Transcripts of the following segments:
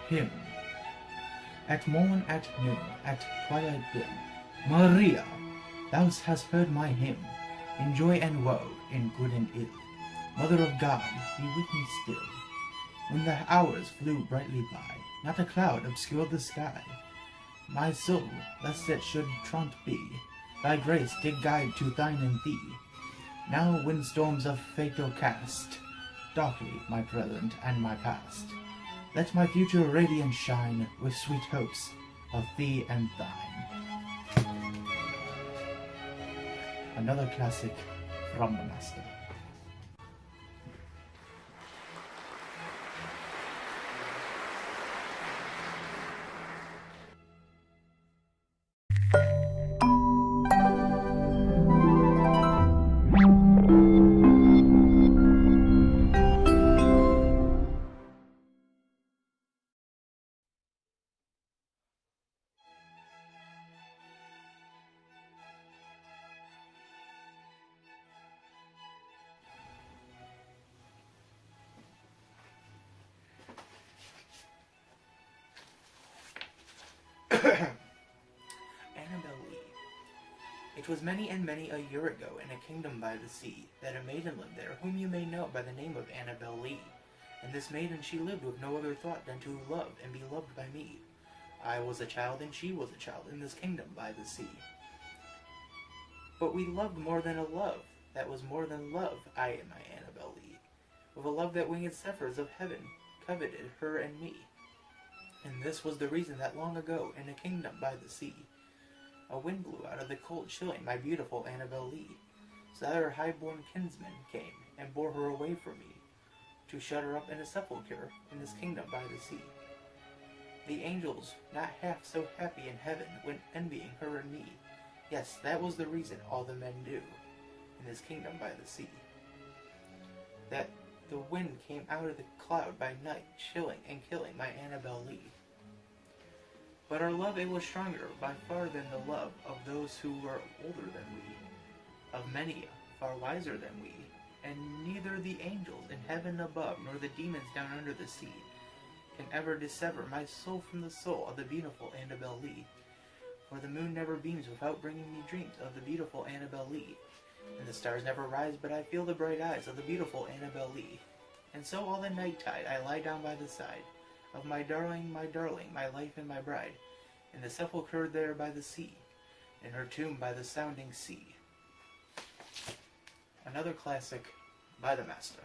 Hymn. At morn, at noon, at twilight dim, Maria, thou hast heard my hymn, in joy and woe, in good and ill. Mother of God, be with me still. When the hours flew brightly by, not a cloud obscured the sky. My soul, lest it should truant be, thy grace did guide to thine and thee. Now when storms of fate o'ercast darkly my present and my past, let my future radiant shine with sweet hopes of thee and thine. Another classic from the master. Annabel Lee. It was many and many a year ago, in a kingdom by the sea, that a maiden lived there, whom you may know by the name of Annabel Lee. And this maiden she lived with no other thought than to love and be loved by me. I was a child and she was a child in this kingdom by the sea. But we loved more than a love that was more than love, I and my Annabel Lee, with a love that winged zephyrs of heaven coveted her and me. And this was the reason that long ago, in a kingdom by the sea, a wind blew out of the cold, chilling my beautiful Annabel Lee, so that her high-born kinsman came and bore her away from me, to shut her up in a sepulchre in this kingdom by the sea. The angels, not half so happy in heaven, went envying her and me. Yes, that was the reason all the men do, in this kingdom by the sea. That the wind came out of the cloud by night, chilling and killing my Annabel Lee. But our love, it was stronger by far than the love of those who were older than we, of many far wiser than we, and neither the angels in heaven above nor the demons down under the sea can ever dissever my soul from the soul of the beautiful Annabel Lee. For the moon never beams without bringing me dreams of the beautiful Annabel Lee, and the stars never rise but I feel the bright eyes of the beautiful Annabel Lee. And so all the night tide I lie down by the side of my darling, my life and my bride, in the sepulchre there by the sea, in her tomb by the sounding sea. Another classic by the master.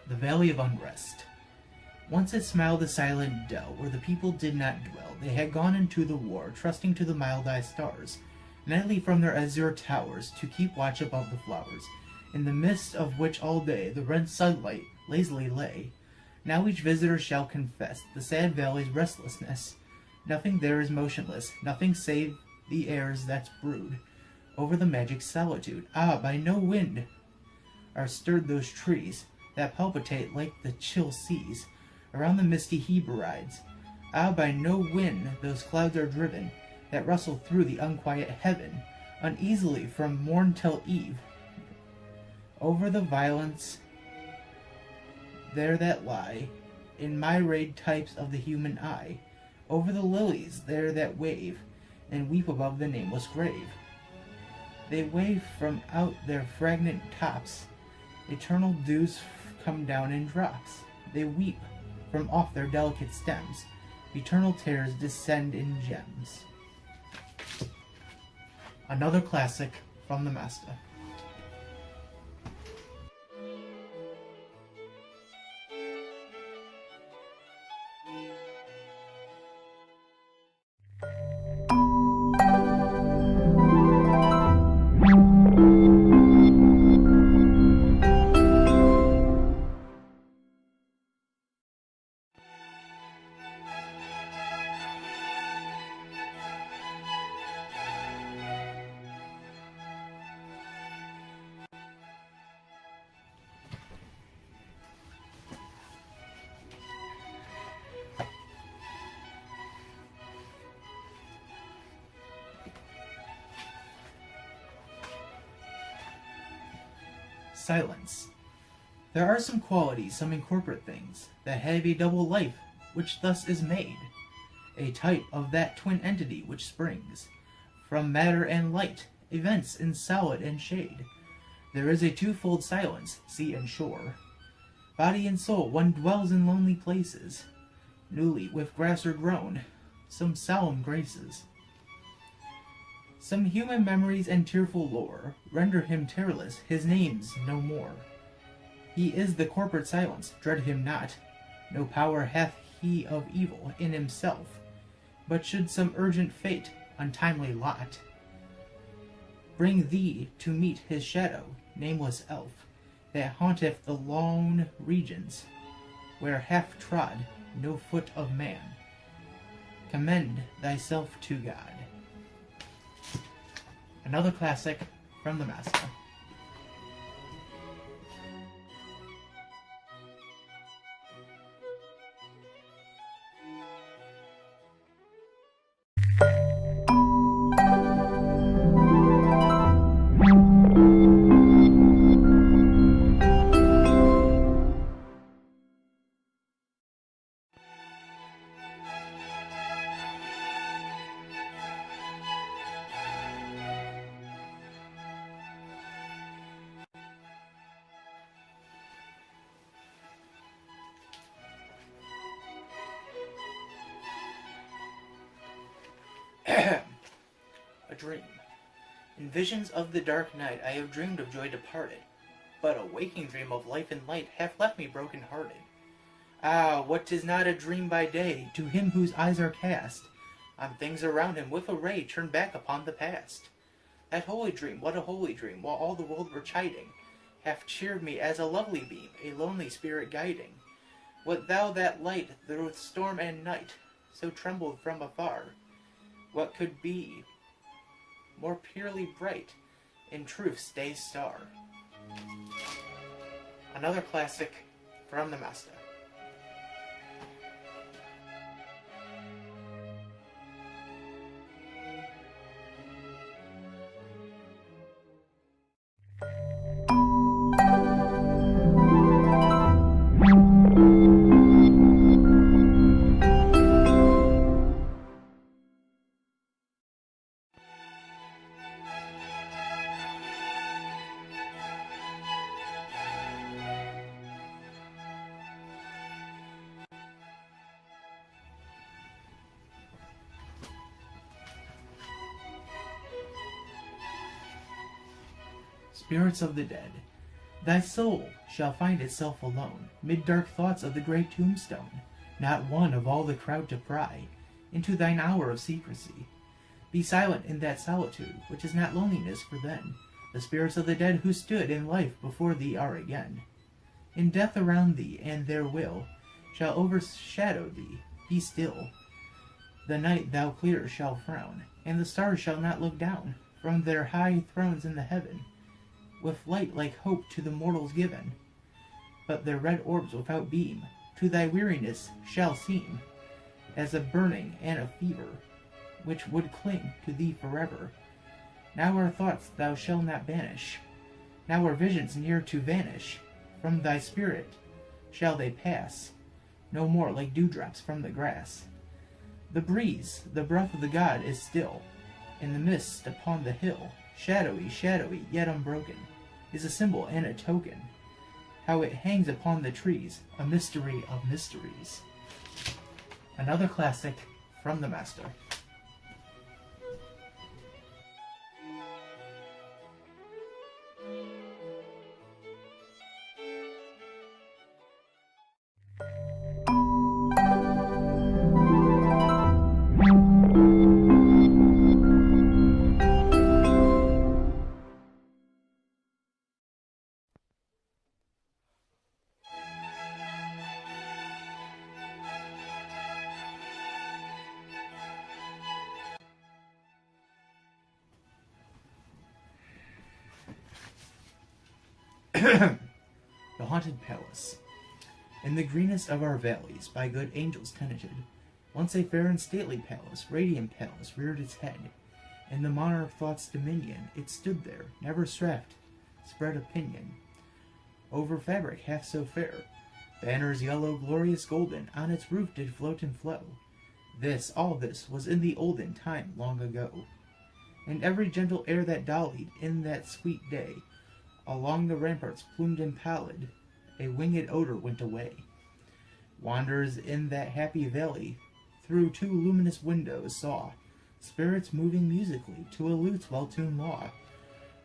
The Valley of Unrest. Once it smiled a silent dell, where the people did not dwell. They had gone into the war, trusting to the mild-eyed stars, nightly from their azure towers, to keep watch above the flowers, in the midst of which all day the red sunlight lazily lay. Now each visitor shall confess the sad valley's restlessness. Nothing there is motionless, nothing save the airs that brood over the magic solitude. Ah, by no wind are stirred those trees that palpitate like the chill seas around the misty Hebrides. Ah, by no wind those clouds are driven that rustle through the unquiet heaven, uneasily from morn till eve, over the violence there that lie in myriad types of the human eye, over the lilies there that wave and weep above the nameless grave. They wave from out their fragrant tops, eternal dews come down in drops. They weep from off their delicate stems, eternal tears descend in gems. Another classic from the master. Silence. There are some qualities, some incorporate things, that have a double life, which thus is made, a type of that twin entity which springs from matter and light, events in solid and shade. There is a twofold silence, sea and shore. Body and soul, one dwells in lonely places, newly with grass are grown, some solemn graces. Some human memories and tearful lore render him tearless, his name's no more. He is the corporate silence, dread him not, no power hath he of evil in himself, but should some urgent fate, untimely lot, bring thee to meet his shadow, nameless elf, that haunteth the lone regions, where hath trod no foot of man, commend thyself to God. Another classic from the master. A dream. In visions of the dark night I have dreamed of joy departed, but a waking dream of life and light hath left me broken-hearted. Ah, what 'tis not a dream by day, to him whose eyes are cast on things around him with a ray turned back upon the past. That holy dream, what a holy dream, while all the world were chiding, hath cheered me as a lovely beam, a lonely spirit guiding. What thou that light through storm and night, so trembled from afar, what could be more purely bright, in truth's day star? Another classic from the master. Spirits of the dead, thy soul shall find itself alone, mid dark thoughts of the great tombstone, not one of all the crowd to pry into thine hour of secrecy. Be silent in that solitude, which is not loneliness, for then the spirits of the dead who stood in life before thee are again. In death around thee, and their will shall overshadow thee. Be still. The night thou clear shall frown, and the stars shall not look down from their high thrones in the heaven, with light like hope to the mortals given, but their red orbs without beam to thy weariness shall seem as a burning and a fever, which would cling to thee forever. Now our thoughts thou shalt not banish, now our visions near to vanish, from thy spirit shall they pass, no more like dewdrops from the grass. The breeze, the breath of the god, is still, in the mist upon the hill, shadowy, shadowy, yet unbroken, is a symbol and a token, how it hangs upon the trees, a mystery of mysteries. Another classic from the master. The Haunted Palace. In the greenest of our valleys, by good angels tenanted, once a fair and stately palace, radiant palace, reared its head. In the monarch thought's dominion, it stood there, never strapped, spread opinion. over fabric half so fair. Banners yellow, glorious golden, on its roof did float and flow. This, all this, was in the olden time long ago. And every gentle air that dollied in that sweet day, along the ramparts plumed and pallid, a winged odor went away. Wanderers in that happy valley, through two luminous windows, saw spirits moving musically to a lute's well-tuned law.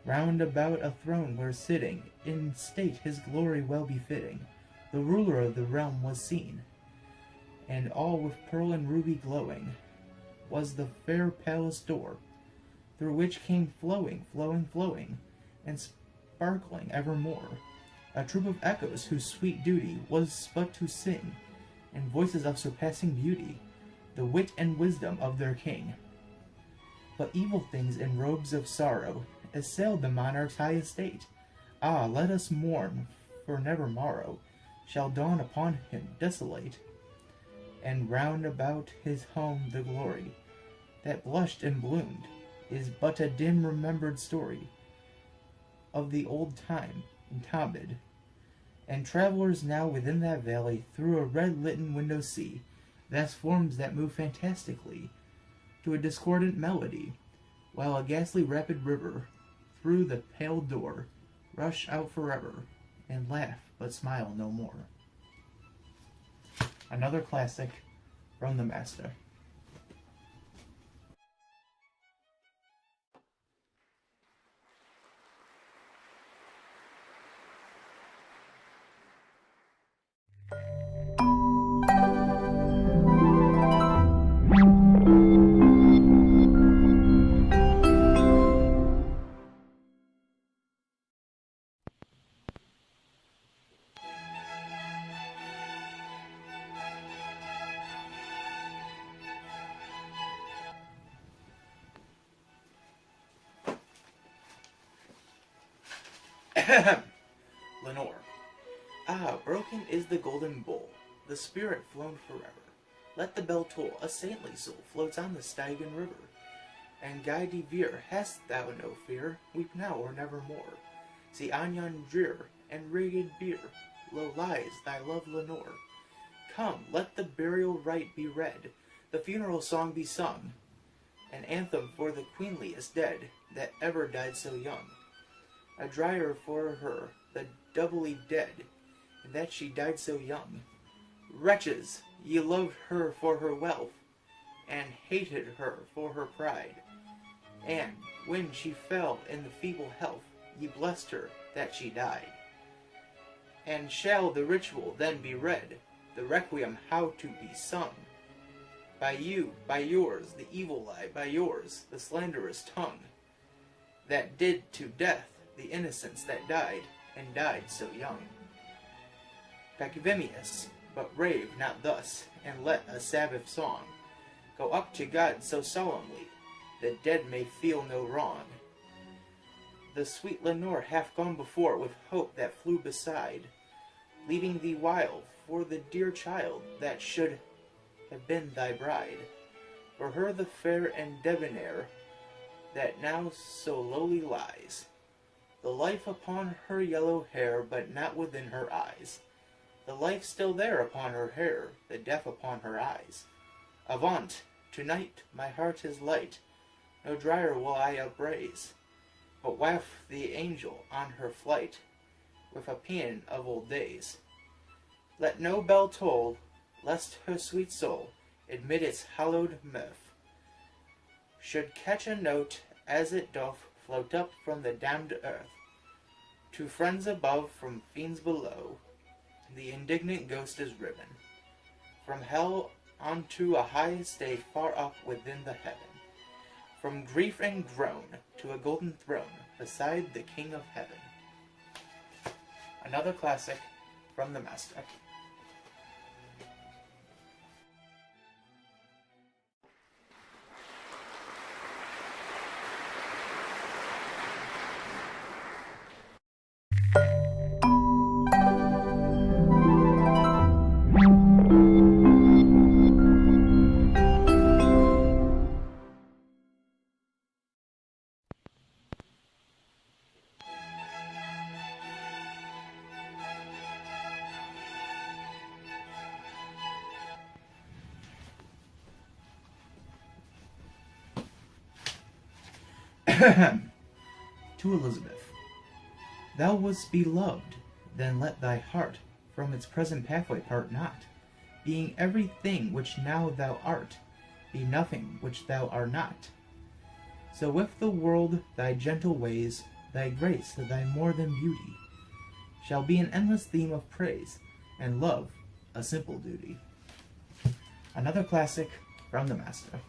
Round about a throne where sitting, in state his glory well befitting, the ruler of the realm was seen, and all with pearl and ruby glowing was the fair palace door, through which came flowing, and sparkling evermore, a troop of echoes whose sweet duty was but to sing, in voices of surpassing beauty, the wit and wisdom of their king. But evil things in robes of sorrow assailed the monarch's high estate. Ah, let us mourn, for never morrow shall dawn upon him desolate, and round about his home the glory that blushed and bloomed is but a dim remembered story of the old time entombed. And travelers now within that valley through a red-litten window see vast forms that move fantastically to a discordant melody, while a ghastly rapid river through the pale door rush out forever, and laugh but smile no more. Another classic from the master. Lenore. Ah, broken is the golden bowl, the spirit flown forever. Let the bell toll, a saintly soul floats on the Stygian river. And Guy de Vere, hast thou no fear? Weep now or nevermore. See on yon drear and ragged bier, low lies thy love Lenore. Come, let the burial rite be read, the funeral song be sung, an anthem for the queenliest dead that ever died so young. A drier for her, the doubly dead, in that she died so young. Wretches, ye loved her for her wealth, and hated her for her pride. And, when she fell in the feeble health, ye blessed her that she died. And shall the ritual then be read, the requiem how to be sung? By you, by yours, the evil lie, by yours, the slanderous tongue, that did to death the innocents that died, and died so young. Pachyvemius, but rave not thus, and let a Sabbath song go up to God so solemnly, the dead may feel no wrong. The sweet Lenore hath gone before with hope that flew beside, leaving thee wild for the dear child that should have been thy bride. For her the fair and debonair that now so lowly lies, the life upon her yellow hair, but not within her eyes. The life still there upon her hair, the death upon her eyes. Avaunt! Tonight my heart is light, no drier will I upraise, but waft the angel on her flight, with a paean of old days. Let no bell toll, lest her sweet soul admit its hallowed mirth, should catch a note as it doth float up from the damned earth. To friends above, from fiends below, the indignant ghost is riven from hell unto a high estate far up within the heaven. From grief and groan to a golden throne beside the King of Heaven. Another classic from the master. To Elizabeth. Thou wouldst be loved, then let thy heart from its present pathway part not, being everything which now thou art, be nothing which thou art not. So with the world thy gentle ways, thy grace, thy more than beauty, shall be an endless theme of praise, and love a simple duty. Another classic from the master.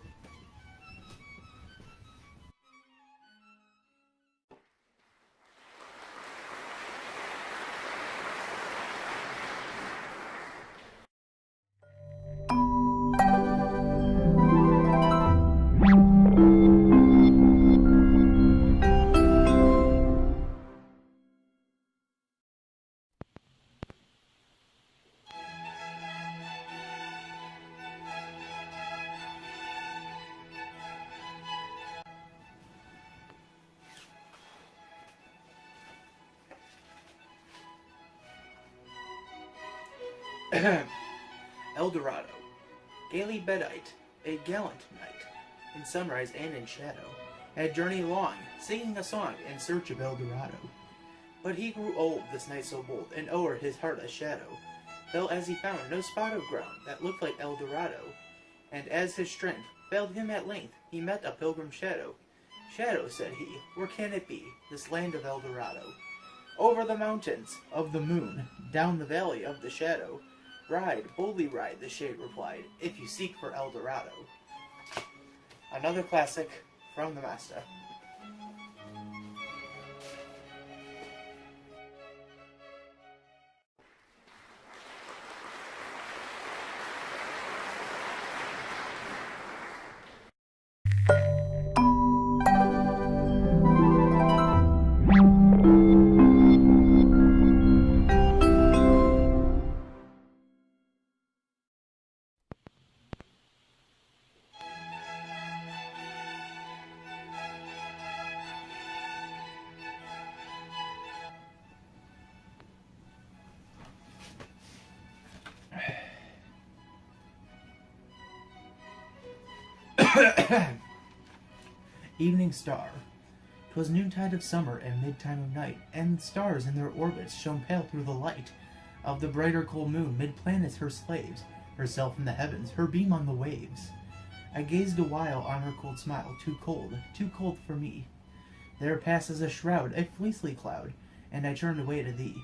Eldorado. Gaily bedite, a gallant knight, in sunrise and in shadow, had journeyed long, singing a song in search of Eldorado. But he grew old, this knight so bold, and o'er his heart a shadow fell as he found no spot of ground that looked like Eldorado. And as his strength failed him at length, he met a pilgrim shadow. Shadow, said he, where can it be, this land of Eldorado? Over the mountains of the moon, down the valley of the shadow. Ride, boldly ride, the shade replied, if you seek for Eldorado. Another classic from the master. Evening Star. 'Twas noontide of summer and mid-time of night, and the stars in their orbits shone pale through the light of the brighter cold moon, mid-planets her slaves, herself in the heavens, her beam on the waves. I gazed a while on her cold smile, too cold for me. There passes a shroud, a fleecy cloud, and I turned away to thee.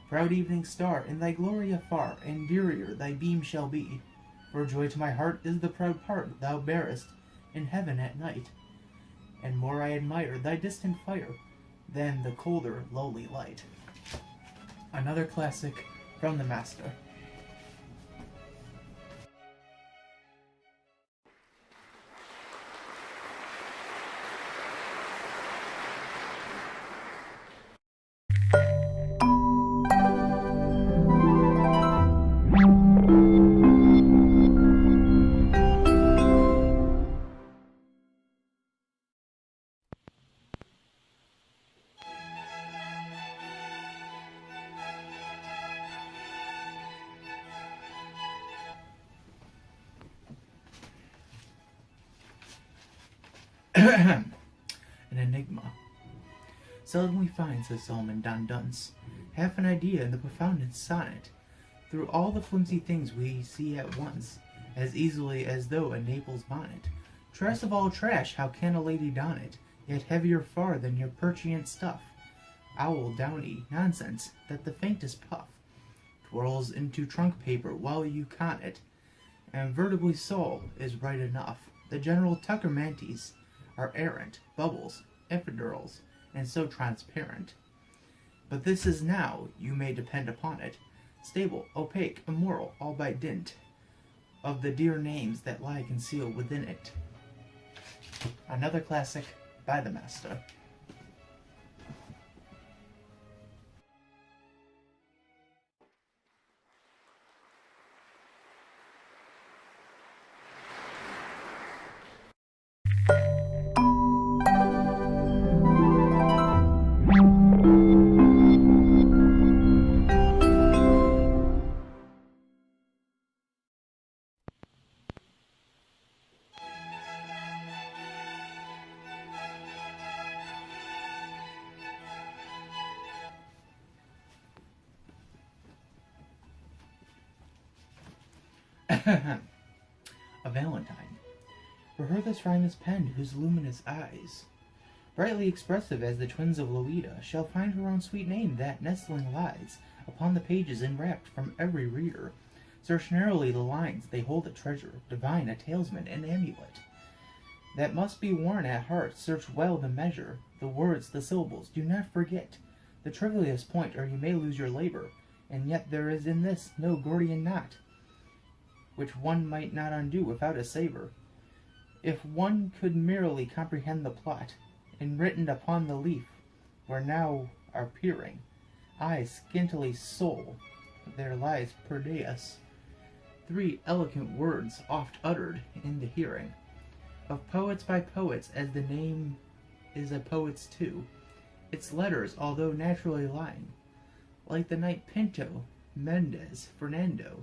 Proud evening star, in thy glory afar, and dearer thy beam shall be. For joy to my heart is the proud part thou bearest in heaven at night, and more I admire thy distant fire than the colder lowly light. Another classic from the master. An enigma. Seldom we find, says Solomon Don Dunce, half an idea in the profoundest sonnet. Through all the flimsy things we see at once, as easily as though a Naples bonnet. Trash of all trash, how can a lady don it, yet heavier far than your purchient stuff? Owl downy nonsense, that the faintest puff twirls into trunk paper while you con it, and vertibly soul is right enough. The general Tucker manties are errant, bubbles, epidurals, and so transparent. But this is now, you may depend upon it, stable, opaque, immoral, all by dint of the dear names that lie concealed within it. Another classic by the master. A Valentine. For her this rhyme is penned, whose luminous eyes, brightly expressive as the twins of Lolita, shall find her own sweet name that, nestling lies upon the pages enwrapped from every reader. Search narrowly the lines, they hold a treasure, divine, a talisman, an amulet, that must be worn at heart. Search well the measure, the words, the syllables, do not forget the trivialest point, or you may lose your labor. And yet there is in this no Gordian knot, which one might not undo without a saber, if one could merely comprehend the plot, enwritten upon the leaf, where now are peering eyes scantily sole, there lies Perdeus, 3 eloquent words oft uttered in the hearing of poets by poets, as the name is a poet's too. Its letters, although naturally lying, like the knight Pinto, Mendez, Fernando,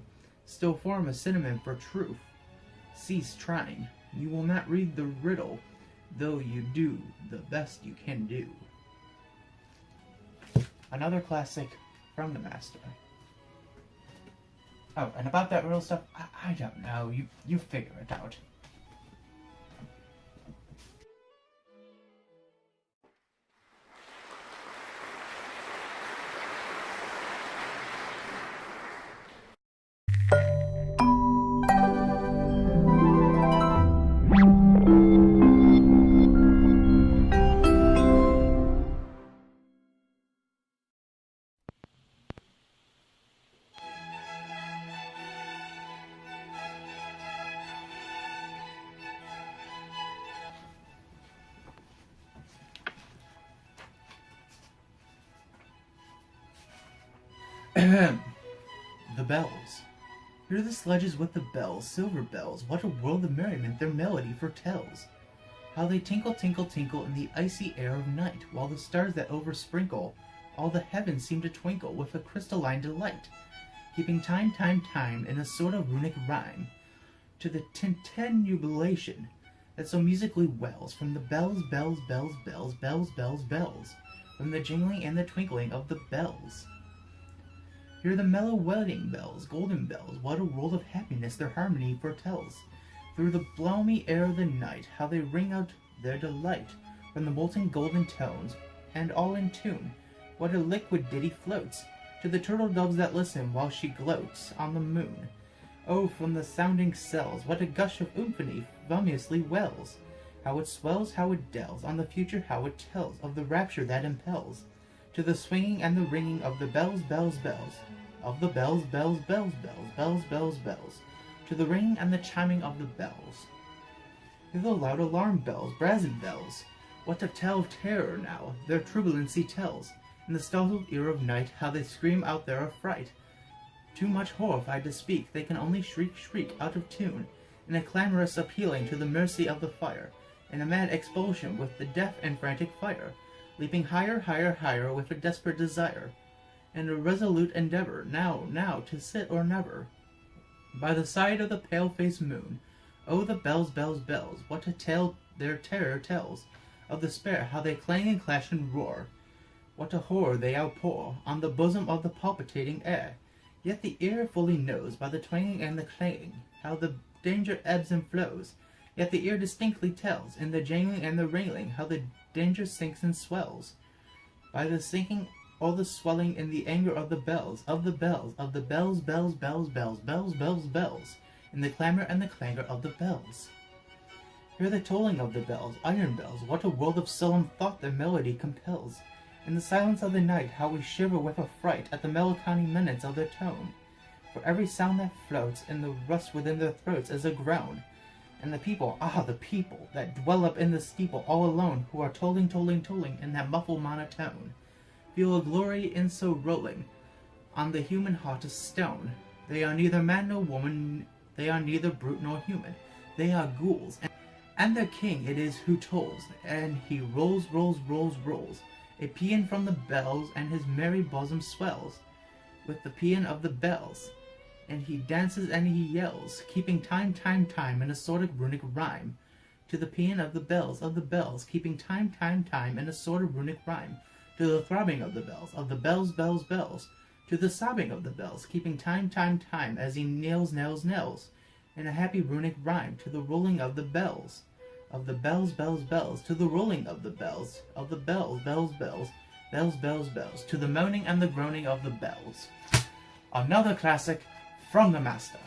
still form a synonym for truth. Cease trying. You will not read the riddle, though you do the best you can do. Another classic from the master. Oh, and about that riddle stuff, I don't know. You figure it out. The bells. Hear the sledges with the bells, silver bells, what a world of merriment their melody foretells. How they tinkle, tinkle, tinkle in the icy air of night, while the stars that oversprinkle all the heavens seem to twinkle with a crystalline delight, keeping time, time, time in a sort of runic rhyme, to the tintinnabulation that so musically wells from the bells, bells, bells, bells, bells, bells, bells, from the jingling and the twinkling of the bells. Hear the mellow wedding bells, golden bells, what a world of happiness their harmony foretells. Through the balmy air of the night, how they ring out their delight from the molten golden tones, and all in tune, what a liquid ditty floats to the turtle doves that listen while she gloats on the moon. Oh, from the sounding cells, what a gush of symphony famously wells! How it swells, how it dells on the future, how it tells of the rapture that impels, to the swinging and the ringing of the bells, bells, bells, of the bells, bells, bells, bells, bells, bells, bells, to the ringing and the chiming of the bells. Hear the loud alarm bells, brazen bells, what a tale of terror now their turbulency tells, in the startled ear of night, how they scream out their affright. Too much horrified to speak, they can only shriek, shriek out of tune, in a clamorous appealing to the mercy of the fire, in a mad expulsion with the deaf and frantic fire, leaping higher, higher, higher with a desperate desire, and a resolute endeavor, now, to sit or never, by the side of the pale-faced moon. Oh, the bells, bells, bells, what a tale their terror tells, of despair, how they clang and clash and roar, what a horror they outpour on the bosom of the palpitating air. Yet the ear fully knows, by the twanging and the clanging, how the danger ebbs and flows. Yet the ear distinctly tells, in the jangling and the wrangling, how the danger sinks and swells, by the sinking or the swelling in the anger of the bells, of the bells, of the bells, bells, bells, bells, bells, bells, bells, in the clamor and the clangor of the bells. Hear the tolling of the bells, iron bells, what a world of solemn thought their melody compels. In the silence of the night, how we shiver with affright at the melancholy minutes of their tone. For every sound that floats in the rust within their throats is a groan. And the people, the people, that dwell up in the steeple all alone, who are tolling, tolling, tolling in that muffled monotone, feel a glory in so rolling on the human heart of stone. They are neither man nor woman, they are neither brute nor human, they are ghouls, and their king it is who tolls, and he rolls, rolls, rolls, rolls, a paean from the bells, and his merry bosom swells with the paean of the bells, and he dances and he yells, keeping time, time, time in a sort of runic rhyme, to the paean of the bells, keeping time, time, time in a sort of runic rhyme, to the throbbing of the bells, bells, bells, to the sobbing of the bells, keeping time, time, time, as he nails, nails, nails, in a happy runic rhyme to the rolling of the bells. Of the bells, bells, bells, to the rolling of the bells. Of the bells, bells, bells, bells, bells, bells, to the moaning and the groaning of the bells. Another classic from the master.